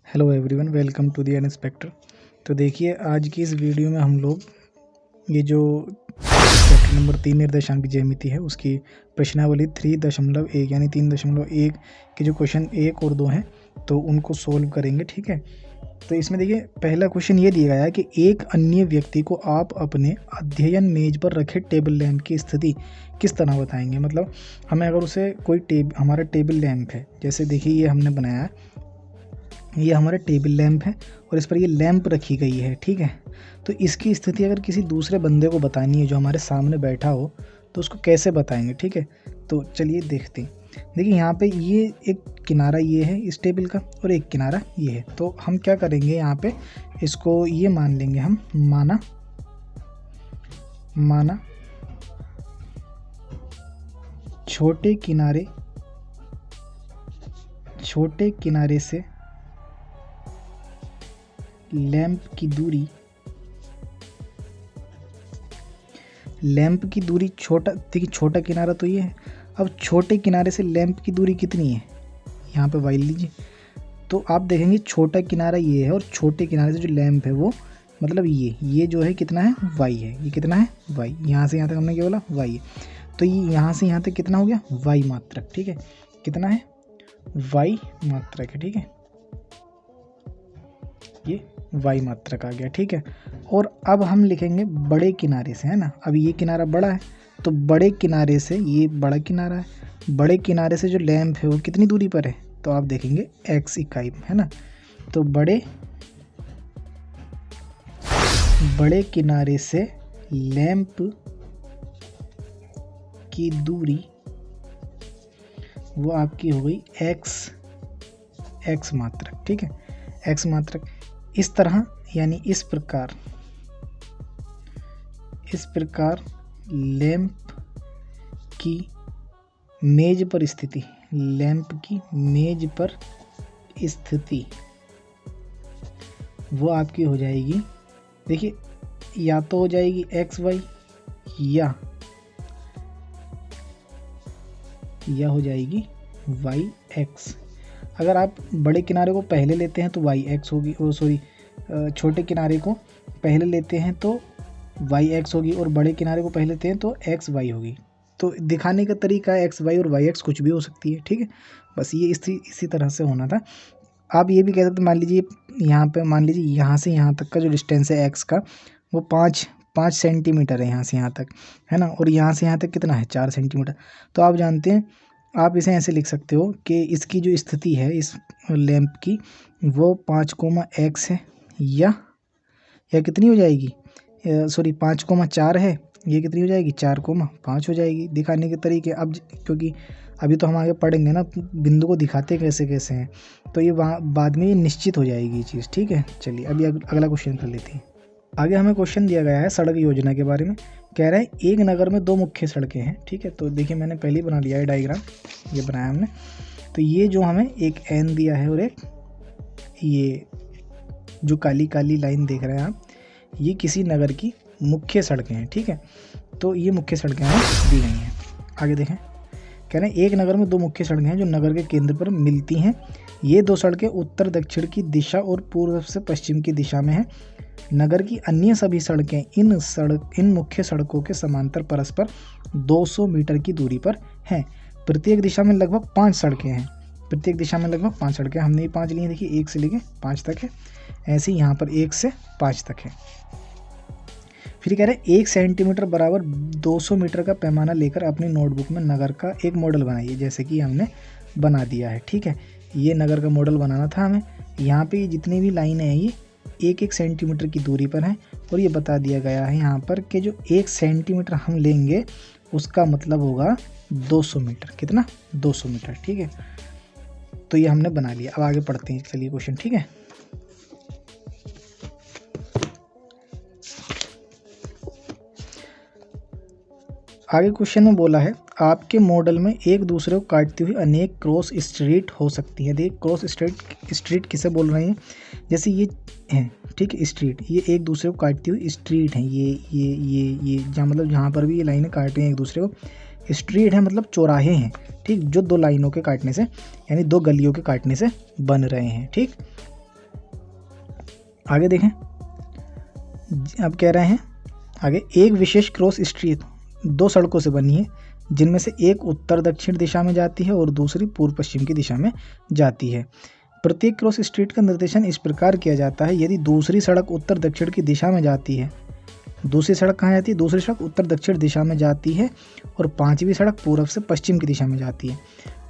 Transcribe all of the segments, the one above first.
Hello everyone, welcome to the inspector. तो देखिए, आज की इस वीडियो में हम लोग ये जो चैप्टर नंबर 3 निर्देशांक ज्यामिति है उसकी प्रश्नावली 3.1 यानी 3.1 के जो क्वेश्चन 1 और 2 हैं तो उनको सोल्व करेंगे। ठीक है, तो इसमें देखिए पहला क्वेश्चन ये दिया गया है कि एक अन्य व्यक्ति को आप अपने अध्ययन मेज पर रखे टेबल लैंप की स्थिति किस तरह बताएंगे। मतलब हमें अगर उसे कोई हमारा टेबल लैंप है, जैसे देखिए ये हमने बनाया है, ये हमारा टेबल लैंप है और इस पर ये लैंप रखी गई है। ठीक है, तो इसकी स्थिति अगर किसी दूसरे बंदे को बतानी है जो हमारे सामने बैठा हो तो उसको कैसे बताएंगे। ठीक है, तो चलिए देखते हैं। देखिए यहाँ पे ये एक किनारा ये है इस टेबल का और एक किनारा ये है, तो हम क्या करेंगे यहाँ पे इसको ये मान लेंगे, हम माना छोटे किनारे से लैंप की दूरी छोटा, देखिए छोटा किनारा तो ये है। अब छोटे किनारे से लैंप की दूरी कितनी है, यहाँ पे वाई लीजिए, तो आप देखेंगे छोटा किनारा ये है और छोटे किनारे से जो लैंप है वो मतलब ये जो है कितना है, वाई है। ये कितना है, वाई। यहाँ से यहाँ तक हमने क्या बोला, वाई है। तो ये यहाँ से यहाँ तक कितना हो गया, वाई मात्रक। ठीक है, कितना है, वाई मात्रक है। ठीक है, ये वाई मात्रक आ गया। ठीक है, और अब हम लिखेंगे बड़े किनारे से, है ना। अब ये किनारा बड़ा है तो बड़े किनारे से, ये बड़ा किनारा है, बड़े किनारे से जो लैंप है वो कितनी दूरी पर है, तो आप देखेंगे x इकाई में, है ना। तो बड़े किनारे से लैंप की दूरी वो आपकी हो गई x मात्रक। ठीक है, x मात्रक। इस तरह यानी इस प्रकार लैंप की मेज पर स्थिति वो आपकी हो जाएगी, देखिए या तो हो जाएगी एक्स वाई या हो जाएगी वाई एक्स। अगर आप बड़े किनारे को पहले लेते हैं तो वाई एक्स होगी, छोटे किनारे को पहले लेते हैं तो वाई एक्स होगी और बड़े किनारे को पहले लेते हैं तो एक्स वाई होगी। तो दिखाने का तरीका है एक्स वाई और वाई एक्स कुछ भी हो सकती है। ठीक है, बस ये इसी तरह से होना था। आप ये भी कह सकते, मान लीजिए यहाँ पे, मान लीजिए यहाँ से यहाँ तक का जो डिस्टेंस है एक्स का वो 5 सेंटीमीटर है यहाँ से यहाँ तक, है ना, और यहाँ से यहाँ तक कितना है, 4 सेंटीमीटर। तो आप जानते हैं, आप इसे ऐसे लिख सकते हो कि इसकी जो स्थिति है इस लैंप की वो 5, है या कितनी हो जाएगी, 5,4 है, ये कितनी हो जाएगी, 4,5 हो जाएगी। दिखाने के तरीके अब, क्योंकि अभी तो हम आगे पढ़ेंगे ना बिंदु को दिखाते कैसे हैं, तो ये वहाँ बाद में ये निश्चित हो जाएगी ये चीज़। ठीक है, चलिए अभी अगला क्वेश्चन कर लेते हैं। आगे हमें क्वेश्चन दिया गया है सड़क योजना के बारे में। कह रहा है एक नगर में 2 मुख्य सड़कें हैं। ठीक है, तो देखिए मैंने पहले ही बना लिया है डायग्राम, ये बनाया हमने। तो ये जो हमें एक एन दिया है और एक ये जो काली लाइन देख रहे हैं आप, ये किसी नगर की मुख्य सड़कें हैं। ठीक है, तो ये मुख्य सड़कें हमें दी गई हैं। आगे देखें, कह रहे हैं एक नगर में 2 मुख्य सड़कें हैं जो नगर के केंद्र पर मिलती हैं। ये 2 सड़कें उत्तर दक्षिण की दिशा और पूर्व से पश्चिम की दिशा में हैं। नगर की अन्य सभी सड़कें इन मुख्य सड़कों के समांतर परस्पर 200 मीटर की दूरी पर हैं। प्रत्येक दिशा में लगभग 5 सड़कें हैं। हमने ये 5 ली हैं, देखिए 1 से लेके 5 तक है, ऐसे ही यहाँ पर 1 से 5 तक है। फिर कह रहे हैं 1 सेंटीमीटर बराबर 200 मीटर का पैमाना लेकर अपनी नोटबुक में नगर का एक मॉडल बनाइए, जैसे कि हमने बना दिया है। ठीक है, ये नगर का मॉडल बनाना था हमें। यहाँ पे जितनी भी लाइनें हैं ये 1 सेंटीमीटर की दूरी पर हैं और ये बता दिया गया है यहाँ पर कि जो 1 सेंटीमीटर हम लेंगे उसका मतलब होगा 200 मीटर। कितना, 200 मीटर। ठीक है, तो ये हमने बना लिया। अब आगे पढ़ते हैं, चलिए क्वेश्चन। ठीक है, आगे क्वेश्चन में बोला है आपके मॉडल में एक दूसरे को काटती हुई अनेक क्रॉस स्ट्रीट हो सकती है। देखिए क्रॉस स्ट्रीट किसे बोल रहे हैं, जैसे ये है, ठीक है, स्ट्रीट, ये एक दूसरे को काटती हुई स्ट्रीट है। ये जहाँ मतलब जहाँ पर भी ये लाइनें काट रही हैं एक दूसरे को, स्ट्रीट है मतलब चौराहे हैं, ठीक, जो 2 लाइनों के काटने से यानी 2 गलियों के काटने से बन रहे हैं। ठीक, आगे देखें, अब कह रहे हैं आगे, एक विशेष क्रॉस स्ट्रीट 2 सड़कों से बनी है जिनमें से एक उत्तर दक्षिण दिशा में जाती है और दूसरी पूर्व पश्चिम की दिशा में जाती है। प्रत्येक क्रॉस स्ट्रीट का निर्देशन इस प्रकार किया जाता है, यदि दूसरी सड़क उत्तर दक्षिण की दिशा में जाती है, दूसरी सड़क कहाँ जाती है, दूसरी सड़क उत्तर दक्षिण दिशा में जाती है और 5वीं सड़क पूर्व से पश्चिम की दिशा में जाती है।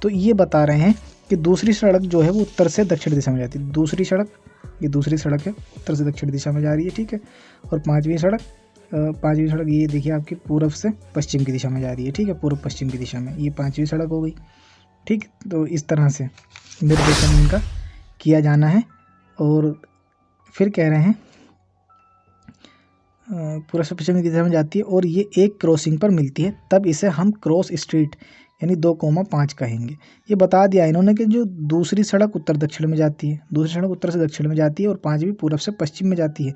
तो ये बता रहे हैं कि दूसरी सड़क जो है वो उत्तर से दक्षिण दिशा में जाती है। दूसरी सड़क, ये दूसरी सड़क है, उत्तर से दक्षिण दिशा में जा रही है, ठीक है। और 5वीं सड़क ये देखिए आपकी पूर्व से पश्चिम की दिशा में जा रही है, ठीक है, पूर्व पश्चिम की दिशा में, ये 5वीं सड़क हो गई, ठीक। तो इस तरह से निर्देशन इनका किया जाना है। और फिर कह रहे हैं पूर्व से पश्चिम की दिशा में जाती है और ये एक क्रॉसिंग पर मिलती है, तब इसे हम क्रॉस स्ट्रीट यानी 2,5 कहेंगे। ये बता दिया इन्होंने कि जो दूसरी सड़क उत्तर दक्षिण में जाती है, दूसरी सड़क उत्तर से दक्षिण में जाती है और 5वीं पूर्व से पश्चिम में जाती है,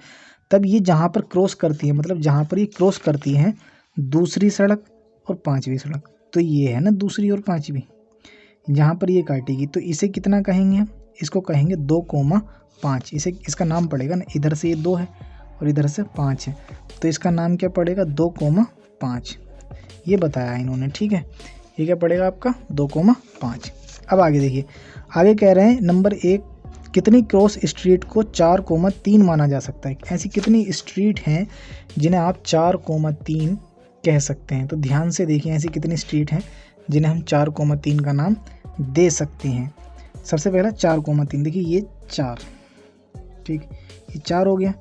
तब ये जहाँ पर क्रॉस करती है, मतलब जहाँ पर ये क्रॉस करती हैं दूसरी सड़क और 5वीं सड़क, तो ये है ना दूसरी और 5वीं, जहाँ पर ये काटेगी, तो इसे कितना कहेंगे हम, इसको कहेंगे 2,5। इसे इसका नाम पड़ेगा ना, इधर से ये 2 है और इधर से 5 है, तो इसका नाम क्या पड़ेगा 2,5, ये बताया इन्होंने, ठीक है। ये क्या पड़ेगा आपका 2,5। अब आगे देखिए, आगे कह रहे हैं नंबर 1, कितनी क्रॉस स्ट्रीट को 4,3 माना जा सकता है। ऐसी कितनी स्ट्रीट हैं जिन्हें आप 4,3 कह सकते हैं। तो ध्यान से देखिए, ऐसी कितनी स्ट्रीट हैं जिन्हें हम 4,3 का नाम दे सकते हैं। सबसे पहला 4,3, देखिए ये 4, ठीक, ये 4 हो गया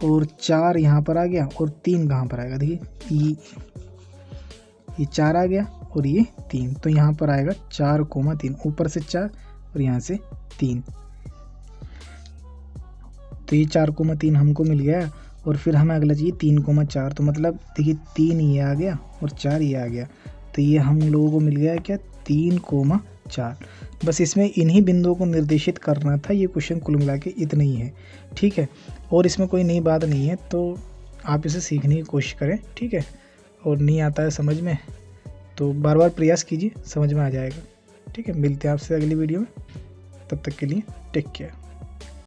और 4 यहाँ पर आ गया और 3 कहाँ पर आएगा, देखिए ये 4 आ गया और ये 3, तो यहाँ पर आएगा 4,3, ऊपर से 4 और यहाँ से 3, तो ये 4,3 हमको मिल गया। और फिर हमें अगला चाहिए 3,4, तो मतलब देखिए 3 ये आ गया और 4 ये आ गया, तो ये हम लोगों को मिल गया क्या 3,4। बस इसमें इन्हीं बिंदुओं को निर्देशित करना था। ये क्वेश्चन कुल मिला के इतना ही है, ठीक है, और इसमें कोई नई बात नहीं है, तो आप इसे सीखने की कोशिश करें, ठीक है। और नहीं आता है समझ में तो बार बार प्रयास कीजिए, समझ में आ जाएगा, ठीक है। मिलते हैं आपसे अगली वीडियो में, तब तक के लिए टेक केयर।